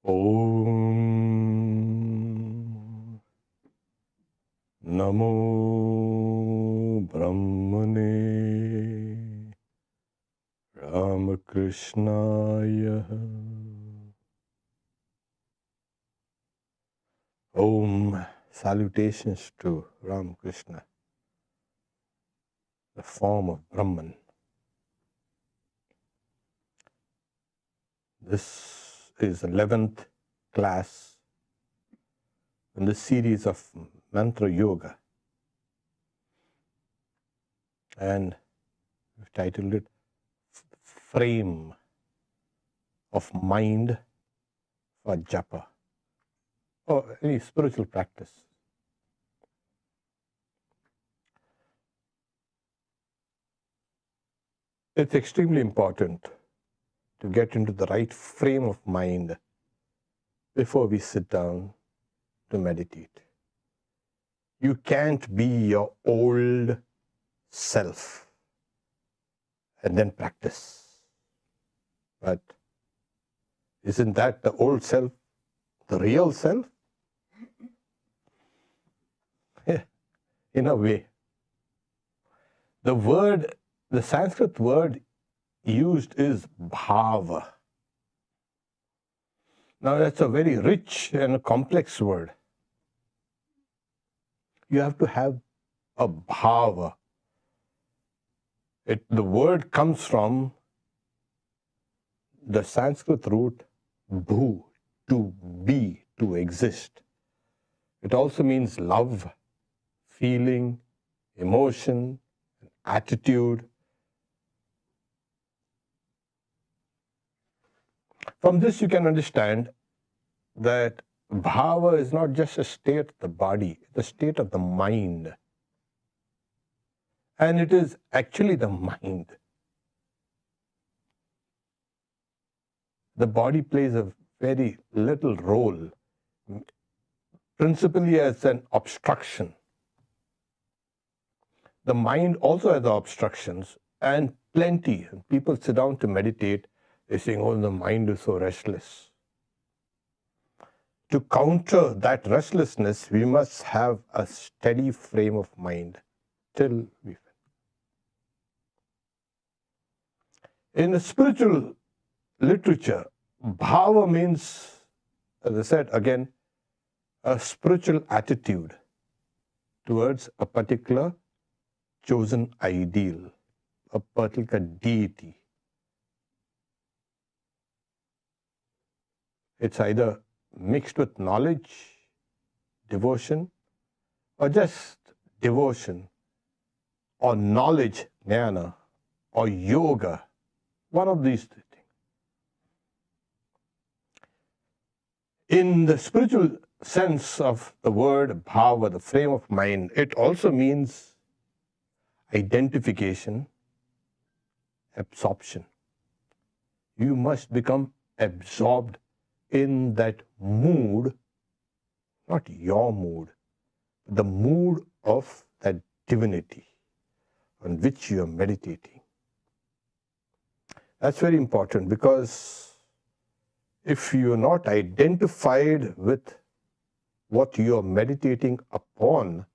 Om Namo Brahmane Ramakrishnaya. Om. Salutations to Ramakrishna, the form of Brahman. This is 11th class in the series of Mantra Yoga, and we've titled it Frame of Mind for Japa, or any spiritual practice. It's extremely important to get into the right frame of mind before we sit down to meditate. You can't be your old self and then practice. But isn't that the old self, the real self? Yeah, in a way. The Sanskrit word used is bhava. Now that's a very rich and complex word. You have to have a bhava. The word comes from the Sanskrit root bhu, to be, to exist. It also means love, feeling, emotion, attitude. From this you can understand that bhava is not just a state of the body, it's a state of the mind. And it is actually the mind. The body plays a very little role, principally as an obstruction. The mind also has obstructions, and plenty. When people sit down to meditate, they're saying, oh, the mind is so restless. To counter that restlessness, we must have a steady frame of mind till we. In the spiritual literature, bhava means, as I said again, a spiritual attitude towards a particular chosen ideal, a particular deity. It's either mixed with knowledge, devotion, or just devotion, or knowledge, jnana, or yoga, one of these three things. In the spiritual sense of the word bhava, the frame of mind, it also means identification, absorption. You must become absorbed in that mood, not your mood, the mood of that divinity on which you are meditating. That's very important, because if you are not identified with what you are meditating upon,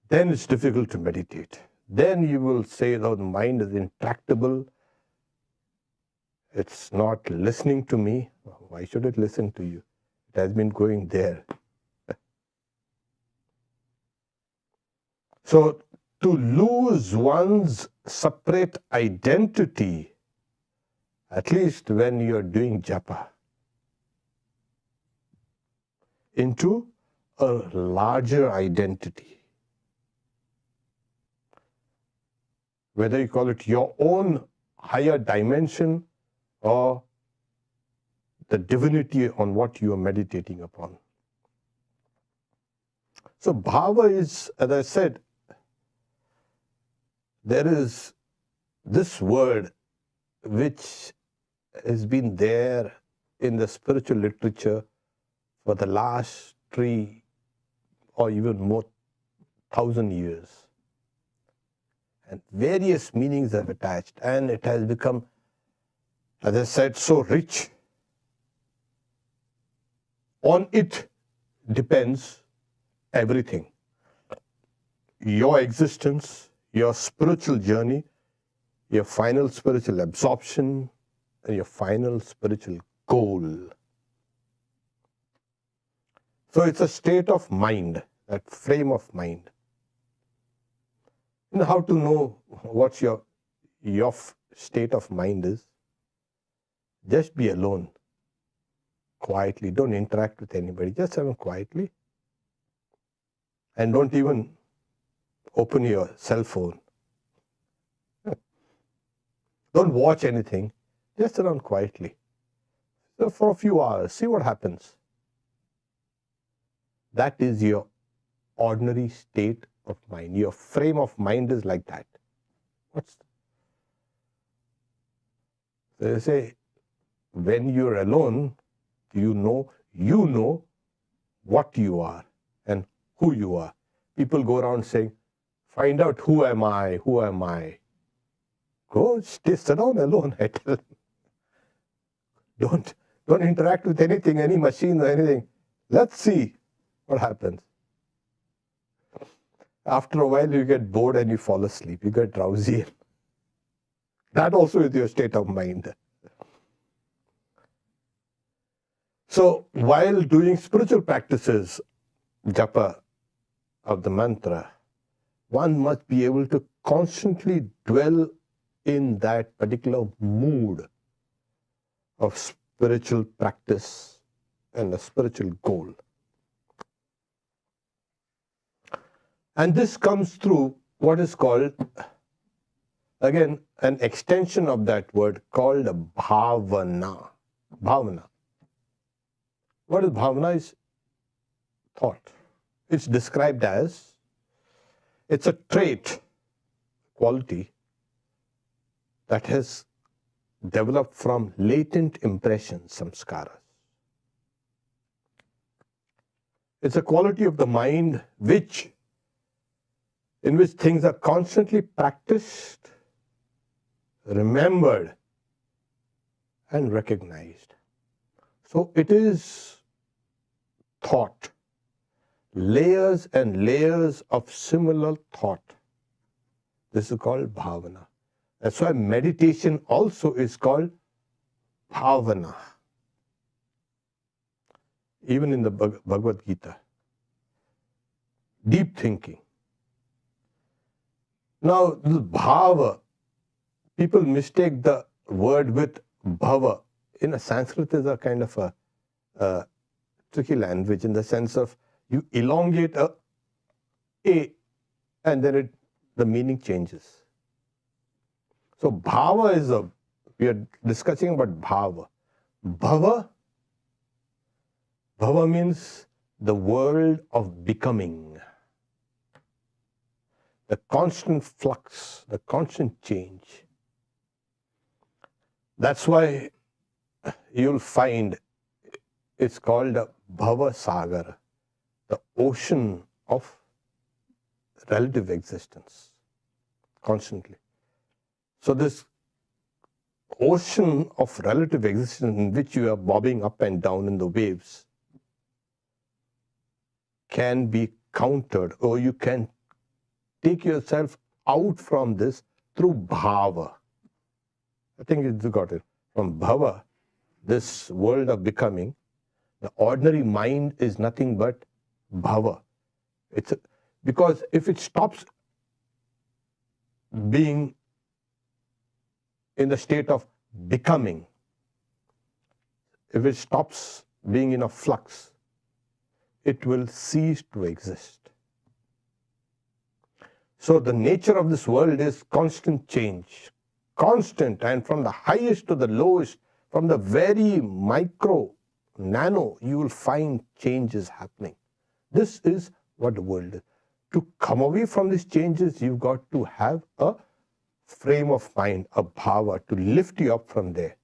then it's difficult to meditate. Then you will say, oh, the mind is intractable, it's not listening to me. Why should it listen to you? It has been going there. So, to lose one's separate identity, at least when you are doing japa, into a larger identity, whether you call it your own higher dimension or the divinity on what you are meditating upon. So bhava is, as I said, there is this word which has been there in the spiritual literature for the last 3 or even more 1,000 years. And various meanings have attached, and it has become, as I said, so rich On it depends everything. Your existence, your spiritual journey, your final spiritual absorption, and your final spiritual goal. So it's a state of mind, that frame of mind. You know how to know what your state of mind is? Just be alone, quietly. Don't interact with anybody. Just have them quietly. And don't even open your cell phone. Don't watch anything. Just sit down quietly. So for a few hours, see what happens. That is your ordinary state of mind. Your frame of mind is like that. So they say, when you're alone, you know what you are and who you are. People go around saying, find out who am I, who am I. Go sit down alone. I tell them. Don't interact with anything, any machine or anything. Let's see what happens. After a while, you get bored and you fall asleep. You get drowsy. That also is your state of mind. So, while doing spiritual practices, japa of the mantra, one must be able to constantly dwell in that particular mood of spiritual practice and a spiritual goal. And this comes through what is called, again, an extension of that word called bhavana. Bhavana. What is bhavana? Is thought. It's described as, it's a trait, quality that has developed from latent impressions, samskaras. It's a quality of the mind in which things are constantly practiced, remembered, and recognized. So it is thought, layers and layers of similar thought. This is called bhavana. That's why meditation also is called bhavana. Even in the Bhagavad Gita. Deep thinking. Now, this bhava, people mistake the word with bhava. In a Sanskrit is a kind of a tricky language in the sense of you elongate a and then the meaning changes. So bhava is we are discussing about bhava. Bhava means the world of becoming. The constant flux, the constant change. That's why you'll find it's called a bhava sagar, the ocean of relative existence, constantly. So this ocean of relative existence in which you are bobbing up and down in the waves can be countered, or you can take yourself out from this through bhava. I think it's got it. From bhava, this world of becoming, the ordinary mind is nothing but bhava. Because if it stops being in the state of becoming, if it stops being in a flux, it will cease to exist. So the nature of this world is constant change, constant, and from the highest to the lowest, from the very micro, nano, you will find changes happening. This is what the world is. To come away from these changes, you've got to have a frame of mind, a bhava, to lift you up from there.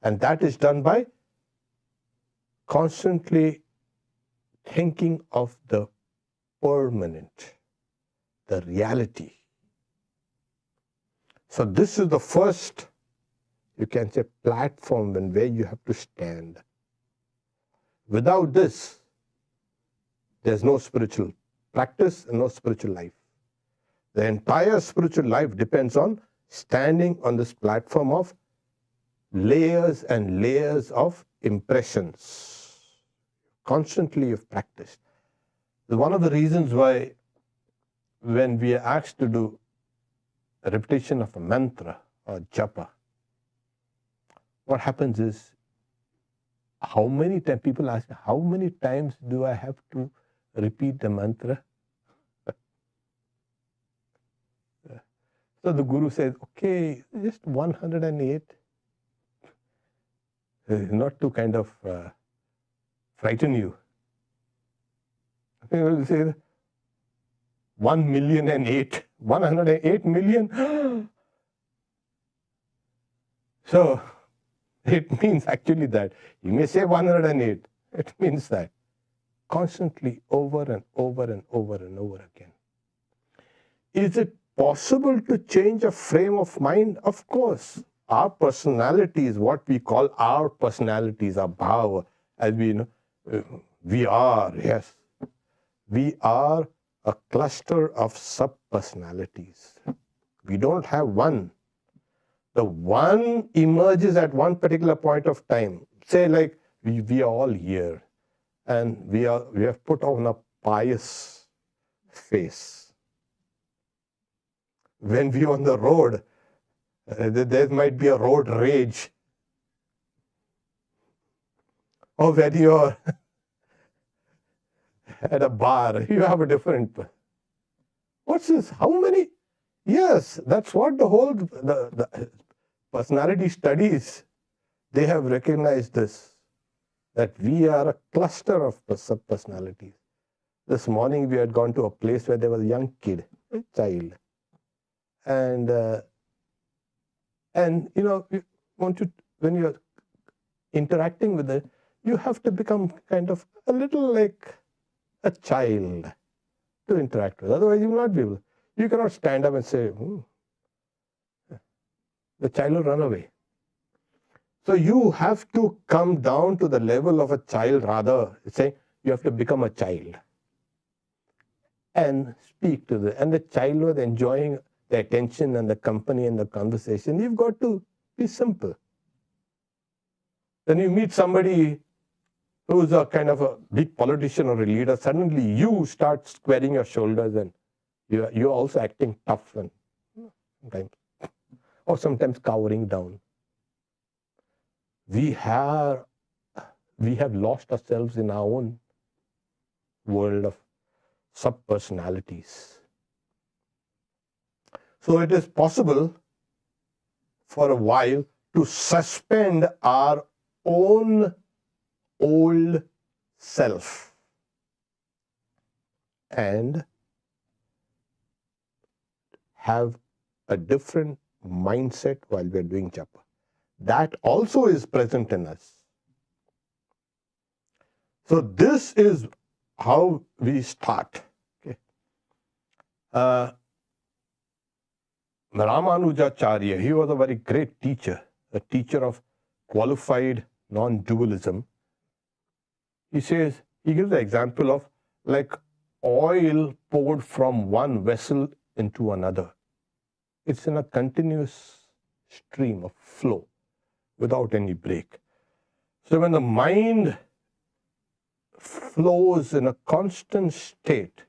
And that is done by constantly thinking of the permanent, the reality. So this is the first, you can say, platform where you have to stand, Without this, there's no spiritual practice and no spiritual life. The entire spiritual life depends on standing on this platform of layers and layers of impressions. Constantly you've practiced. One of the reasons why when we are asked to do a repetition of a mantra or japa, what happens is, how many times, people ask me, how many times do I have to repeat the mantra? So the Guru says, okay, just 108. Not to kind of frighten you. He will say 1,000,008, 108 million. So it means actually that you may say 108. It means that constantly over and over and over and over again. Is it possible to change a frame of mind? Of course. Our personality is what we call our personalities, our bhava. As we know, we are, yes. We are a cluster of sub-personalities. We don't have one. The one emerges at one particular point of time. Say like we are all here and we have put on a pious face. When we are on the road, there might be a road rage. Or when you're at a bar, you have a different. What's this? How many? Yes, that's what the personality studies, they have recognized this, that we are a cluster of sub-personalities. This morning we had gone to a place where there was a young kid, a child. And you know, when you're interacting with it, you have to become kind of a little like a child to interact with. Otherwise, you will not be able. You cannot stand up and say, the child will run away. So you have to come down to the level of a child, rather, say, you have to become a child and speak to and the child was enjoying the attention and the company and the conversation. You've got to be simple. Then you meet somebody who's a kind of a big politician or a leader, suddenly you start squaring your shoulders and you're also acting tough and sometimes, or sometimes cowering down. We have lost ourselves in our own world of sub-personalities. So it is possible for a while to suspend our own old self and have a different mindset while we are doing japa. That also is present in us. So this is how we start. Okay. Ramanujacharya, he was a very great teacher, a teacher of qualified non-dualism. He says, he gives the example of like oil poured from one vessel into another. It's in a continuous stream of flow without any break. So when the mind flows in a constant state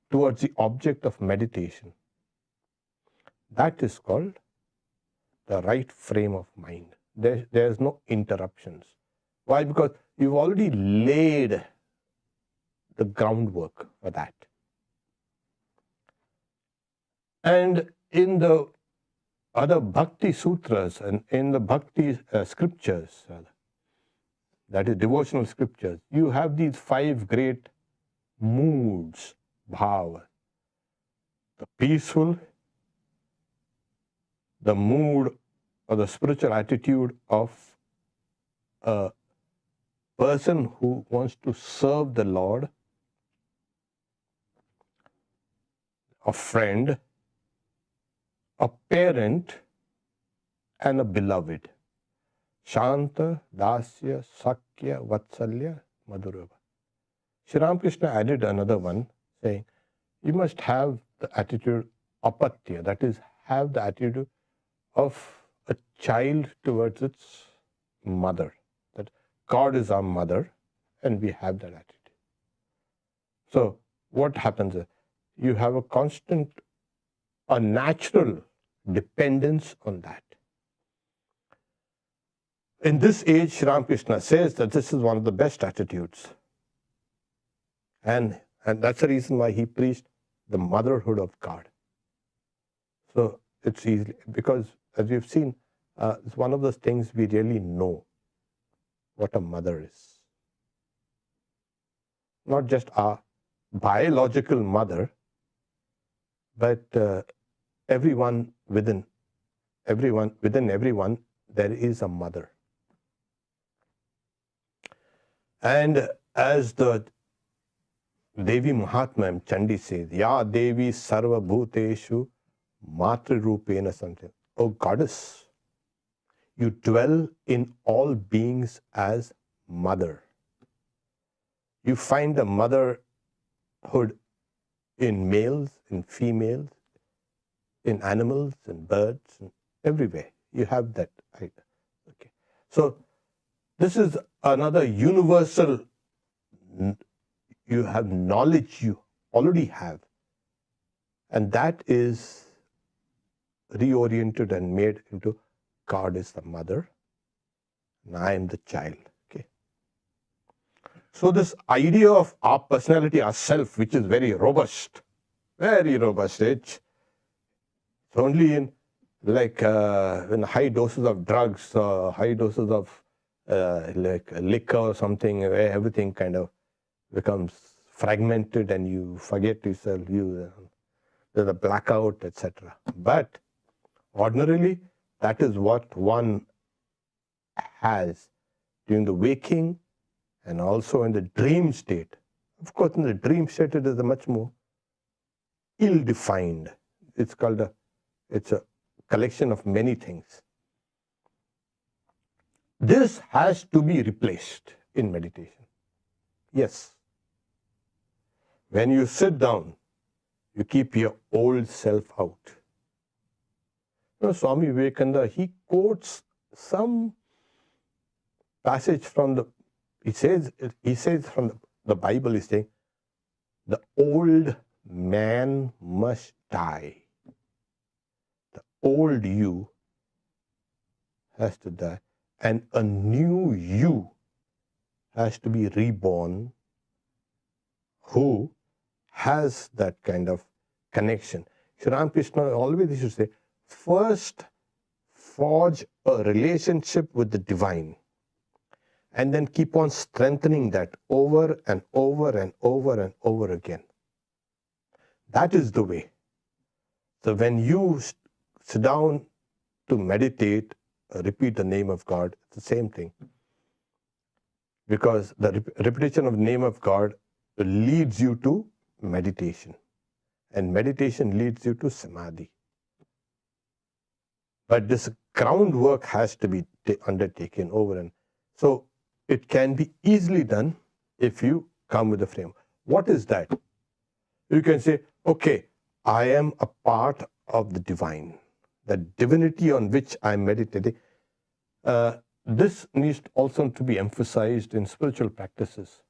towards the object of meditation, that is called the right frame of mind. There's no interruptions. Why? Because you've already laid the groundwork for that. And in the other Bhakti Sutras and in the Bhakti scriptures, that is devotional scriptures, you have these 5 great moods, bhava. The peaceful, the mood or the spiritual attitude of a person who wants to serve the Lord, a friend, a parent, and a beloved. Shanta, Dasya, Sakya, Vatsalya, Madhurava. Sri Ramakrishna added another one, saying, you must have the attitude apatya, that is, have the attitude of a child towards its mother. That God is our mother, and we have that attitude. So what happens is, you have a constant, a natural dependence on that. In this age, Sri Ramakrishna says that this is one of the best attitudes. And that's the reason why he preached the motherhood of God. So it's easy, because as we've seen, it's one of those things we really know what a mother is. Not just our biological mother, but within everyone, there is a mother. And as the Devi Mahatmya Chandi says, Ya Devi Sarva Bhuteshu Matri Rupena something. Oh Goddess, you dwell in all beings as mother. You find the motherhood in males, in females, in animals, in birds, and everywhere. You have that. Okay. So this is another universal, you have knowledge you already have. And that is reoriented and made into God is the mother and I am the child. Okay. So this idea of our personality, our self, which is very robust, it's only in in high doses of drugs, high doses of like liquor or something, where everything kind of becomes fragmented and you forget yourself, there's a blackout, etc. But ordinarily, that is what one has during the waking and also in the dream state. Of course, in the dream state, it is a much more ill-defined. It's a collection of many things. This has to be replaced in meditation. Yes. When you sit down, you keep your old self out. Swami Vivekananda, he quotes some passage from he says from the Bible, he's saying, the old man must die. The old you has to die. And a new you has to be reborn, who has that kind of connection. Sri Ramakrishna always used to say, first forge a relationship with the divine and then keep on strengthening that over and over and over and over again. That is the way. So when you sit down to meditate, repeat the name of God, it's the same thing. Because the repetition of the name of God leads you to meditation. And meditation leads you to samadhi. But this groundwork has to be undertaken over and so it can be easily done if you come with a frame. What is that? You can say, okay, I am a part of the divine, the divinity on which I am meditating. This needs also to be emphasized in spiritual practices.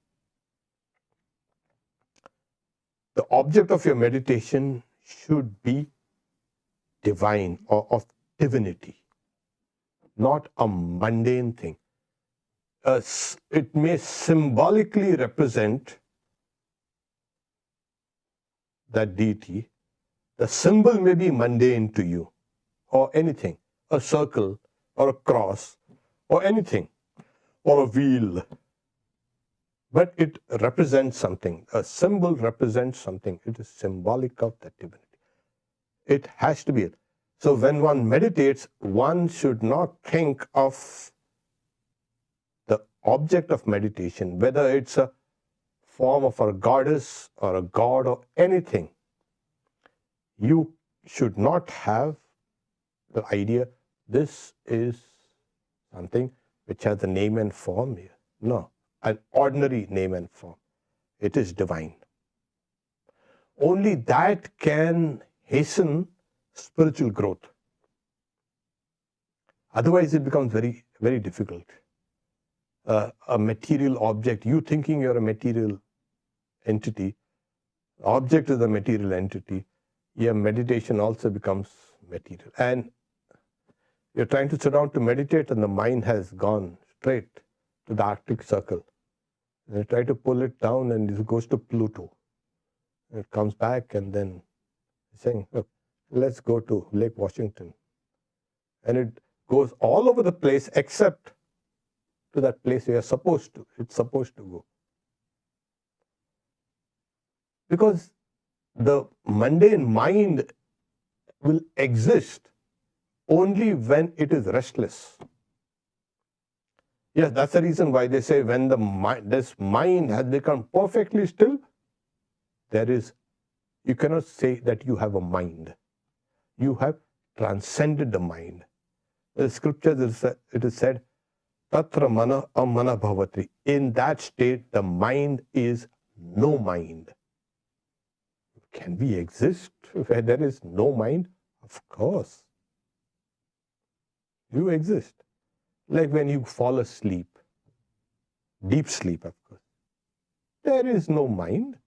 The object of your meditation should be divine or of divinity, not a mundane thing. It may symbolically represent that deity. The symbol may be mundane to you, or anything, a circle or a cross or anything, or a wheel. But it represents something. A symbol represents something. It is symbolic of that divinity. It has to be it. So when one meditates, one should not think of the object of meditation, whether it's a form of a goddess or a god or anything. You should not have the idea, this is something which has a name and form here. No, an ordinary name and form. It is divine. Only that can hasten spiritual growth. Otherwise, it becomes very, very difficult. A material object, you thinking you're a material entity, object is a material entity, your meditation also becomes material. And you're trying to sit down to meditate and the mind has gone straight to the Arctic Circle. And you try to pull it down and it goes to Pluto. And it comes back and then saying, look, let's go to Lake Washington. And it goes all over the place except to that place where it's supposed to go. Because the mundane mind will exist only when it is restless. Yes, that's the reason why they say when this mind has become perfectly still, you cannot say that you have a mind. You have transcended the mind. The scriptures, it is said, Tatra mana amana bhavati. In that state, the mind is no mind. Can we exist where there is no mind? Of course. You exist. Like when you fall asleep, deep sleep, of course. There is no mind,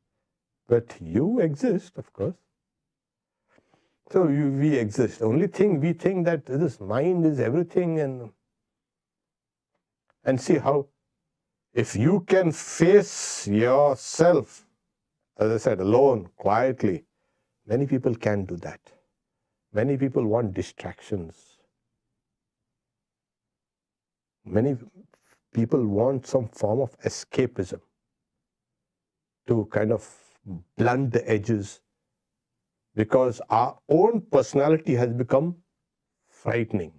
but you exist, of course. So we exist. Only thing we think that this mind is everything, and see how if you can face yourself, as I said, alone, quietly, many people can't do that. Many people want distractions. Many people want some form of escapism to kind of blunt the edges, because our own personality has become frightening.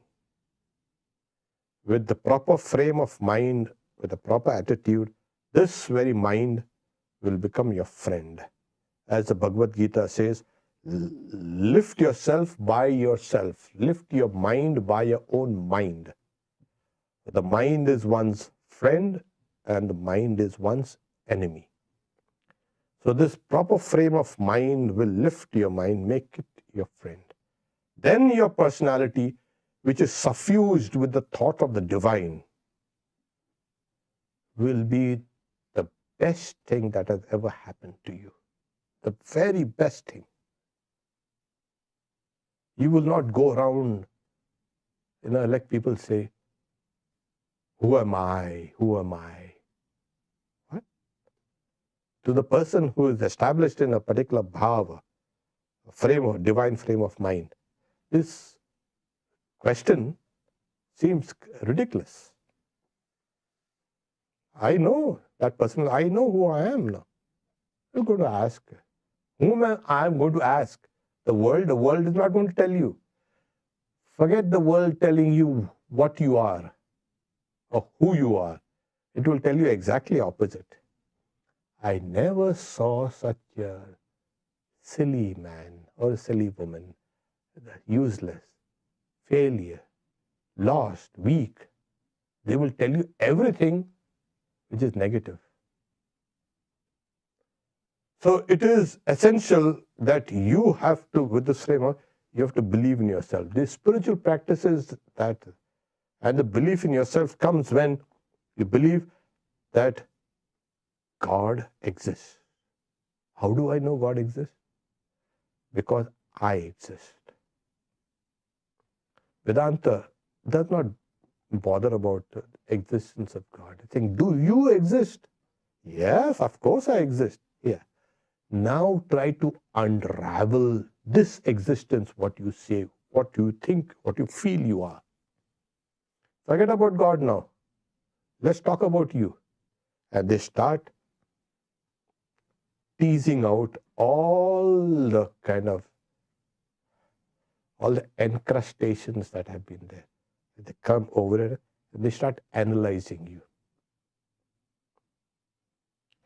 With the proper frame of mind, with the proper attitude, this very mind will become your friend. As the Bhagavad Gita says, lift yourself by yourself. Lift your mind by your own mind. The mind is one's friend and the mind is one's enemy. So this proper frame of mind will lift your mind, make it your friend. Then your personality, which is suffused with the thought of the divine, will be the best thing that has ever happened to you. The very best thing. You will not go around, like people say, who am I? Who am I? What? To the person who is established in a particular bhava, a divine frame of mind, this question seems ridiculous. I know that person, I know who I am now. You're going to ask. Whom I am going to ask? The world is not going to tell you. Forget the world telling you what you are or who you are. It will tell you exactly opposite. I never saw such a silly man or a silly woman, useless, failure, lost, weak. They will tell you everything which is negative. So it is essential that you have to, with this framework, you have to believe in yourself. These spiritual practices and the belief in yourself comes when you believe that God exists. How do I know God exists? Because I exist. Vedanta does not bother about the existence of God. I think, do you exist? Yes, of course I exist. Yeah. Now try to unravel this existence, what you say, what you think, what you feel you are. Forget about God now. Let's talk about you. And they start teasing out all the encrustations that have been there. They come over it and they start analyzing you.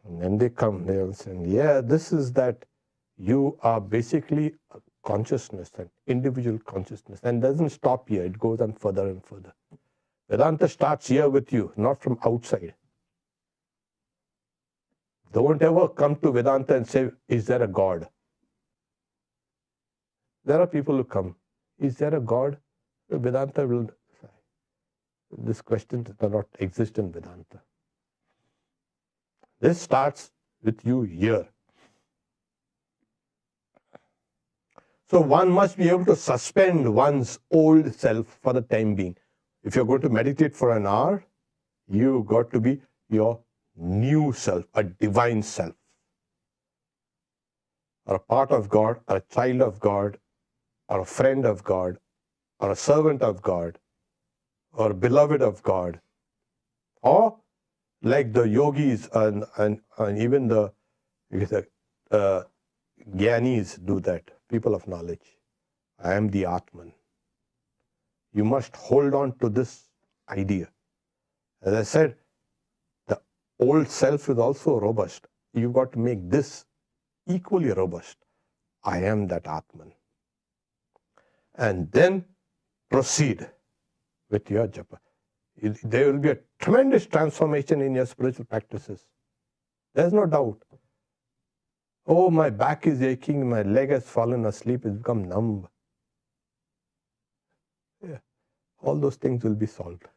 And then they'll say, yeah, this is that you are basically a consciousness, an individual consciousness. And doesn't stop here, it goes on further and further. Vedanta starts here with you, not from outside. Don't ever come to Vedanta and say, is there a God? There are people who come, is there a God? Vedanta will say, this question does not exist in Vedanta. This starts with you here. So one must be able to suspend one's old self for the time being. If you're going to meditate for an hour, you've got to be your new self, a divine self, or a part of God, or a child of God, or a friend of God, or a servant of God, or a beloved of God, or like the yogis and even the Gyanis do that, people of knowledge. I am the Atman. You must hold on to this idea. As I said, the old self is also robust. You've got to make this equally robust. I am that Atman. And then proceed with your japa. There will be a tremendous transformation in your spiritual practices. There's no doubt. Oh, my back is aching, my leg has fallen asleep, it's become numb. Yeah. All those things will be solved.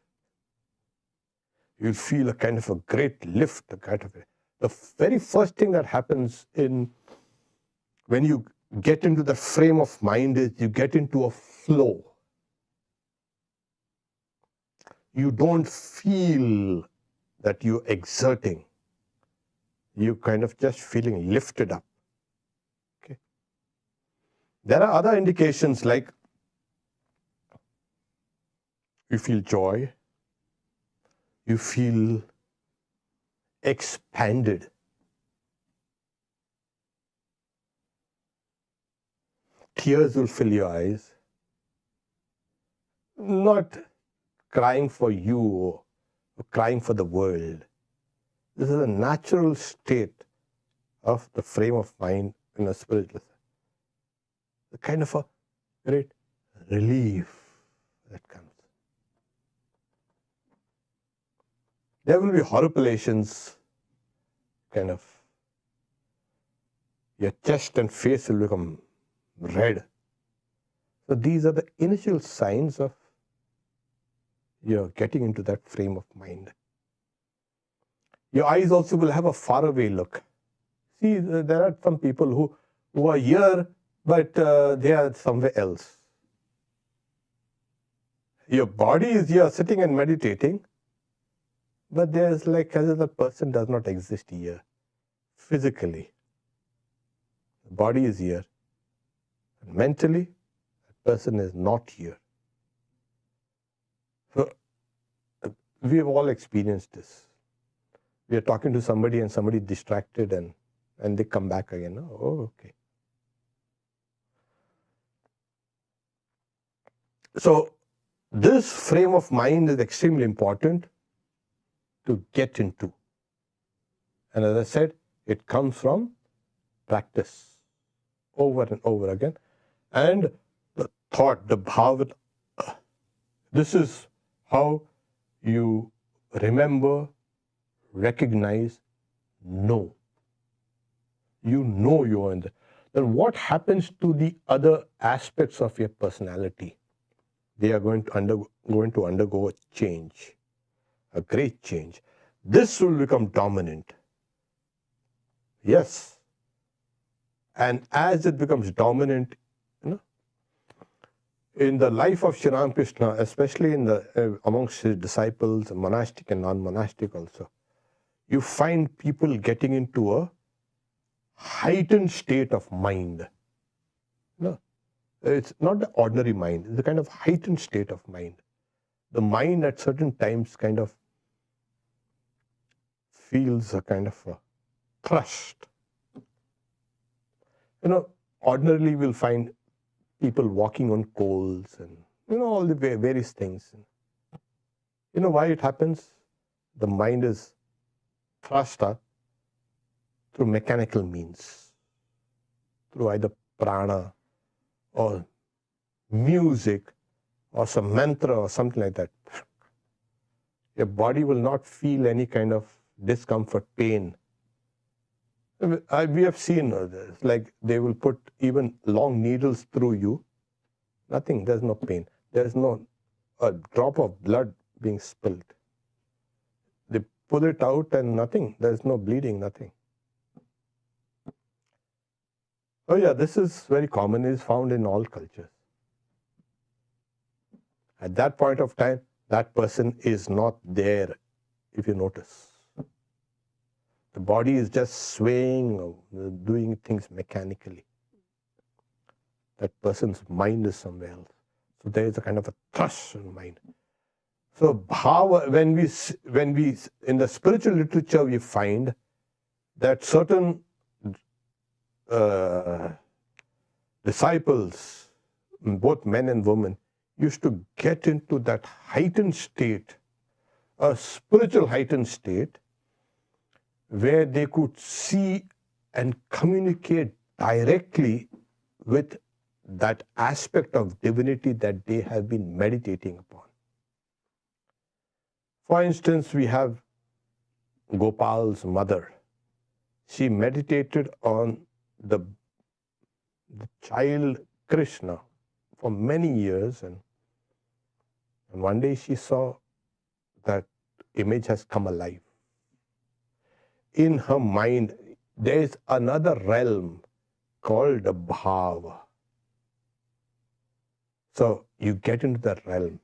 You'll feel a kind of a great lift, the very first thing that happens when you get into the frame of mind is you get into a flow. You don't feel that you're exerting. You kind of just feeling lifted up. Okay. There are other indications like you feel joy, you feel expanded. Tears will fill your eyes. Not crying for you or crying for the world. This is a natural state of the frame of mind in a spiritual sense. The kind of a great relief that comes. There will be horripilations, kind of. Your chest and face will become red. So these are the initial signs of you're getting into that frame of mind. Your eyes also will have a faraway look. See, there are some people who are here, but they are somewhere else. Your body is here sitting and meditating, but there's like as if the person does not exist here physically. The body is here. And mentally, that person is not here. So, we have all experienced this. We are talking to somebody and somebody distracted and they come back again. Oh, okay. So, this frame of mind is extremely important to get into. And as I said, it comes from practice over and over again. And the thought, the bhava, this is how you remember, recognize, know. You know you are in the. Then what happens to the other aspects of your personality? They are going to undergo a change, a great change. This will become dominant. Yes. And as it becomes dominant, in the life of Sri Ramakrishna, especially amongst his disciples, monastic and non-monastic also, you find people getting into a heightened state of mind. No, it's not the ordinary mind. It's a kind of heightened state of mind. The mind at certain times kind of feels a kind of a thrust. Ordinarily we'll find people walking on coals and all the various things. You know why it happens? The mind is thrust up through mechanical means, through either prana or music or some mantra or something like that. Your body will not feel any kind of discomfort, pain. We have seen this, like they will put even long needles through you. Nothing, there's no pain. There's no a drop of blood being spilled. They pull it out and nothing. There's no bleeding, nothing. Oh yeah, this is very common, is found in all cultures. At that point of time, that person is not there, if you notice. The body is just swaying, doing things mechanically. That person's mind is somewhere else. So there is a kind of a thrust in mind. So bhava, when we in the spiritual literature we find that certain disciples, both men and women, used to get into that heightened state, a spiritual heightened state, where they could see and communicate directly with that aspect of divinity that they have been meditating upon. For instance, we have Gopal's mother. She meditated on the child Krishna for many years, and one day she saw that image has come alive. In her mind, there is another realm called the bhava. So you get into that realm,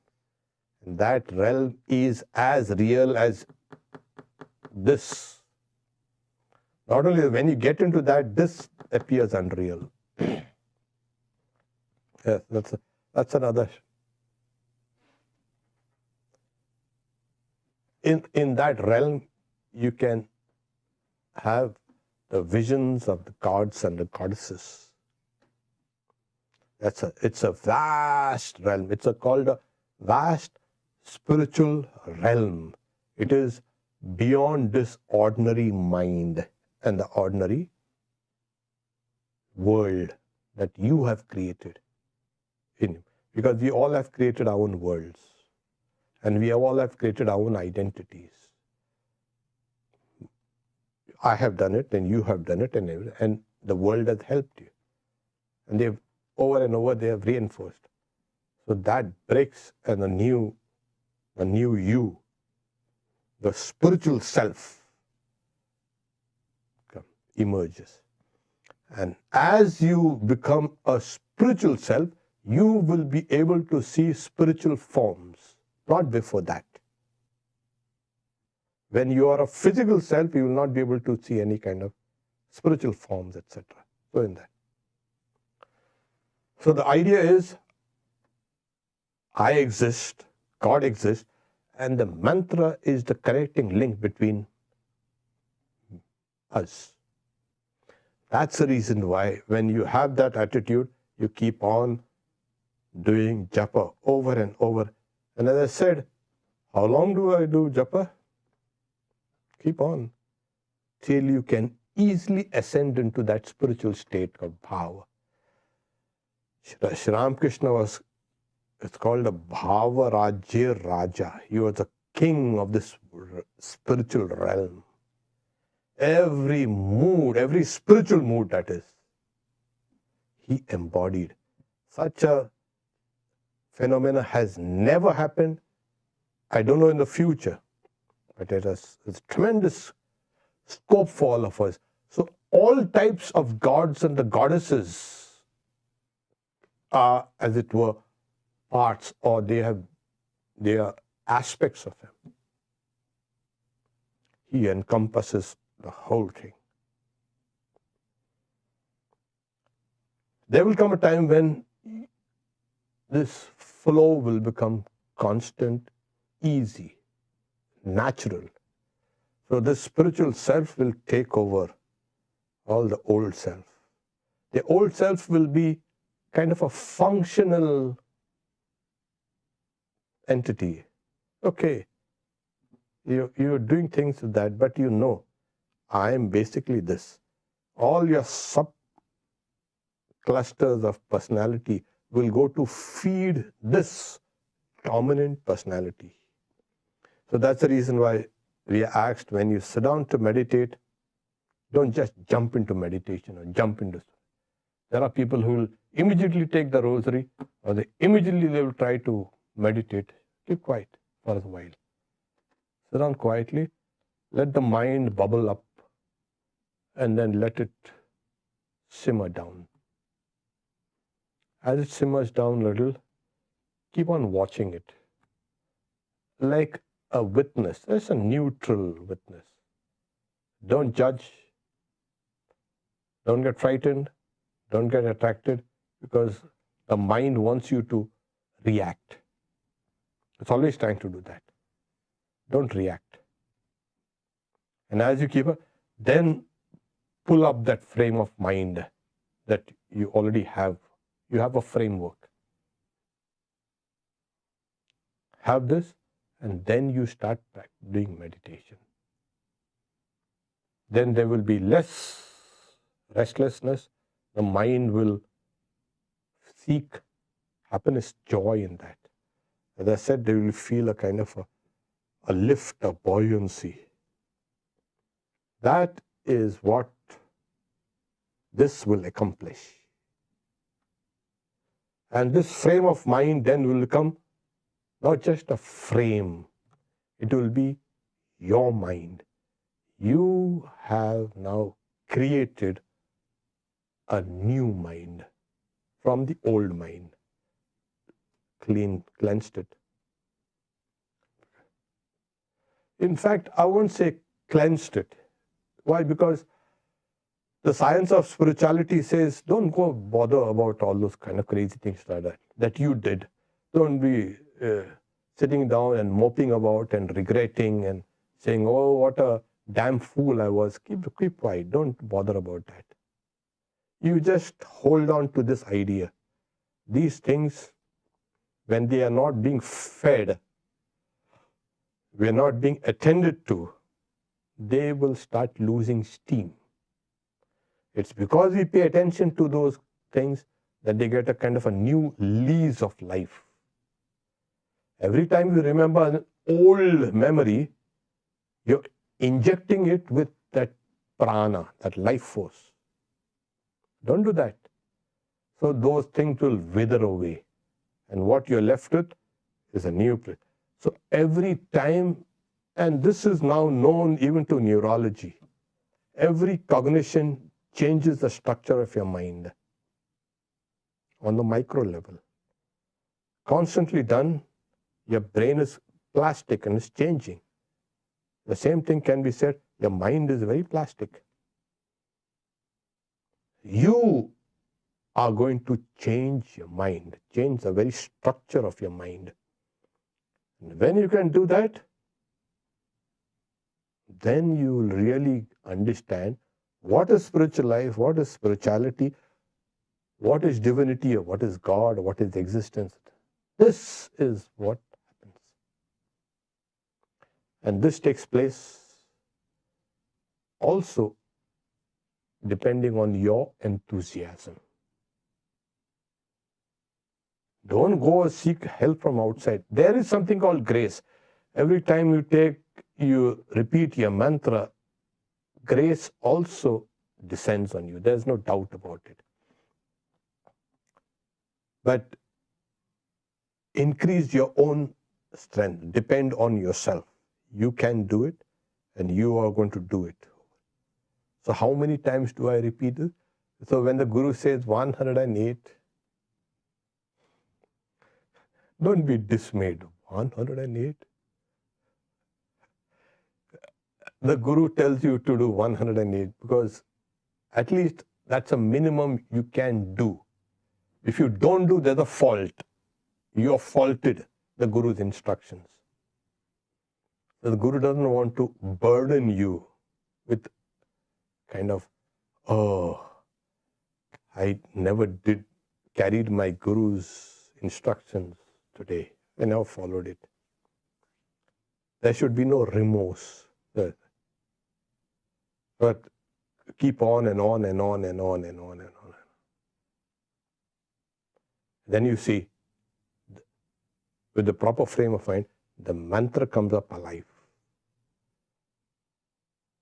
and that realm is as real as this. Not only when you get into that, this appears unreal. Yes, that's another. In that realm, you can have the visions of the gods and the goddesses. It's a vast realm. It's called a vast spiritual realm. It is beyond this ordinary mind and the ordinary world that you have created. Because we all have created our own worlds, and we all have created our own identities. I have done it, and you have done it, and the world has helped you. And they've over and over they have reinforced. So that breaks, and a new you, the spiritual self, emerges. And as you become a spiritual self, you will be able to see spiritual forms, not before that. When you are a physical self, you will not be able to see any kind of spiritual forms, etc. So in that. So the idea is, I exist, God exists, and the mantra is the connecting link between us. That's the reason why when you have that attitude, you keep on doing Japa over and over. And as I said, how long do I do Japa? Keep on till you can easily ascend into that spiritual state called bhava. Shri Ramakrishna it's called a bhava rajya raja. He was the king of this spiritual realm. Every mood, every spiritual mood that is, he embodied. Such a phenomena has never happened. I don't know in the future, but it has tremendous scope for all of us. So all types of gods and the goddesses are, as it were, parts, or they are aspects of him. He encompasses the whole thing. There will come a time when this flow will become constant, easy, natural. So this spiritual self will take over all the old self. The old self will be kind of a functional entity. Okay, you're doing things with that, but you know, I am basically this. All your sub-clusters of personality will go to feed this dominant personality. So that's the reason why we are asked, when you sit down to meditate, don't just jump into meditation or jump into. There are people who will immediately take the rosary, or they will try to meditate. Keep quiet for a while. Sit down quietly, let the mind bubble up, and then let it simmer down. As it simmers down a little, keep on watching it. Like a witness, there's a neutral witness. Don't judge, don't get frightened, don't get attracted, because the mind wants you to react. It's always trying to do that. Don't react. And as you keep it, then pull up that frame of mind that you already have. You have a framework. Have this, and then you start doing meditation. Then there will be less restlessness. The mind will seek happiness, joy in that. As I said, they will feel a kind of a lift, a buoyancy. That is what this will accomplish. And this frame of mind then will become not just a frame, it will be your mind. You have now created a new mind from the old mind. Cleansed it. In fact, I won't say cleansed it. Why? Because the science of spirituality says, don't go bother about all those kind of crazy things like that you did. Don't be sitting down and moping about and regretting and saying, oh, what a damn fool I was. Keep quiet. Don't bother about that. You just hold on to this idea. These things, when they are not being fed, we are not being attended to, they will start losing steam. It's because we pay attention to those things that they get a kind of a new lease of life. Every time you remember an old memory, you're injecting it with that prana, that life force. Don't do that. So those things will wither away. And what you're left with is a new place. So every time, and this is now known even to neurology, every cognition changes the structure of your mind on the micro level. Constantly done, your brain is plastic and is changing. The same thing can be said, your mind is very plastic. You are going to change your mind, change the very structure of your mind. And when you can do that, then you will really understand what is spiritual life, what is spirituality, what is divinity, or what is God, or what is existence. This is what happens. And this takes place also depending on your enthusiasm. Don't go seek help from outside. There is something called grace. Every time you repeat your mantra, grace also descends on you. There's no doubt about it. But increase your own strength. Depend on yourself. You can do it, and you are going to do it. So how many times do I repeat it? So when the Guru says 108, don't be dismayed. 108? The Guru tells you to do 108 because at least that's a minimum you can do. If you don't do, there's a fault. You have faulted the Guru's instructions. So the Guru doesn't want to burden you with kind of, oh, I never carried my Guru's instructions today. I never followed it. There should be no remorse. But keep on and on and on and on and on and on. Then you see, with the proper frame of mind, the mantra comes up alive.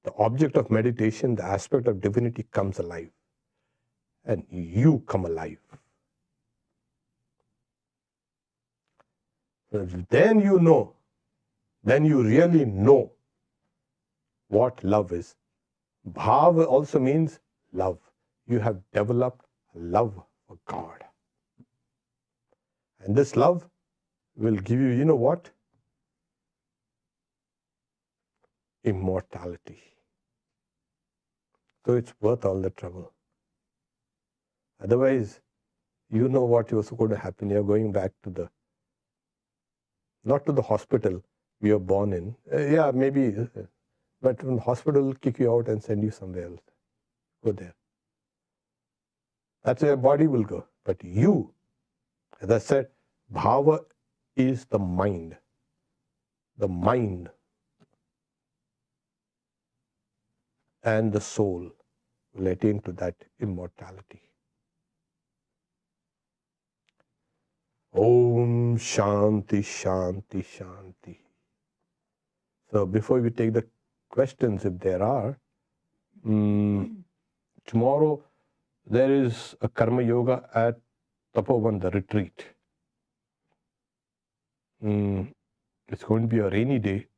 The object of meditation, the aspect of divinity comes alive. And you come alive. Then you know, then you really know what love is. Bhava also means love. You have developed love for God. And this love will give you, you know what? Immortality. So it's worth all the trouble. Otherwise, you know what was going to happen. You're going back to the, not to the hospital you were born in. Yeah, maybe, but from the hospital will kick you out and send you somewhere else. Go there. That's where your body will go. But you, as I said, bhava is the mind. The mind and the soul will attain to that immortality. Om Shanti Shanti Shanti. So before we take the questions, if there are, tomorrow there is a Karma Yoga at Tapovan, the retreat. It's going to be a rainy day.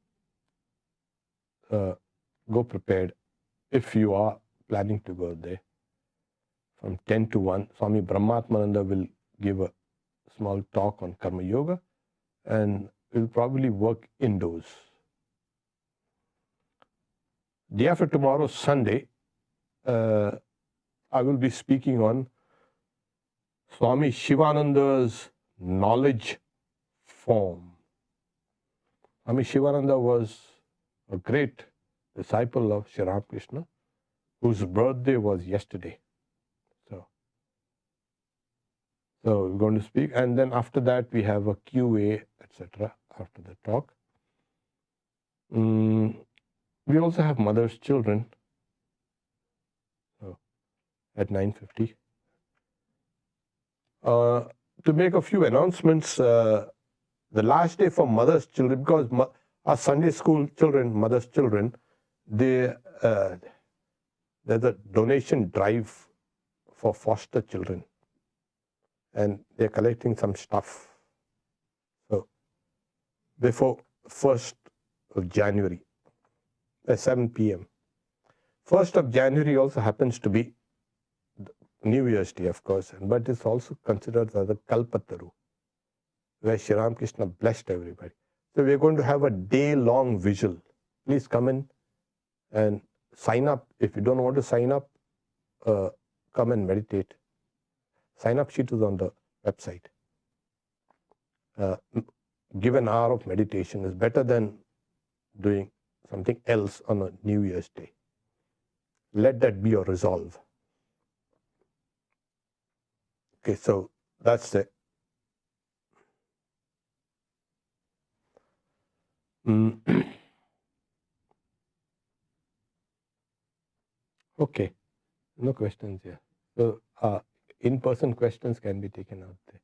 Go prepared if you are planning to go there. From 10 to 1, Swami Brahmatmananda will give a small talk on Karma Yoga, and we'll probably work indoors. Day after tomorrow, Sunday, I will be speaking on Swami Shivananda's knowledge form. Swami Shivananda was a great disciple of Sri Ramakrishna, whose birthday was yesterday. So we're going to speak, and then after that we have a QA, etc. after the talk. We also have Mother's Children at 9:50. To make a few announcements, the last day for Mother's Children, because our Sunday school children, Mother's Children, there's a donation drive for foster children. And they're collecting some stuff. So before 1st of January, at 7 p.m. 1st of January also happens to be New Year's Day, of course, but it's also considered as a Kalpataru, where Sri Ramakrishna blessed everybody. So we're going to have a day-long vigil. Please come in and sign up. If you don't want to sign up, come and meditate. Sign-up sheet is on the website. Give an hour of meditation is better than doing something else on a New Year's Day. Let that be your resolve. Okay, so that's it. Okay, no questions here. So in-person questions can be taken out there.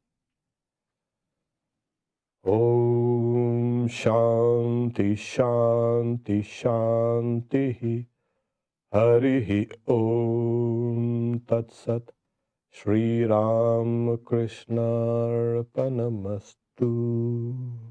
Om Shanti Shanti Shanti Harihi Om Tat Sat Shri Ram Krishna Arpanamastu.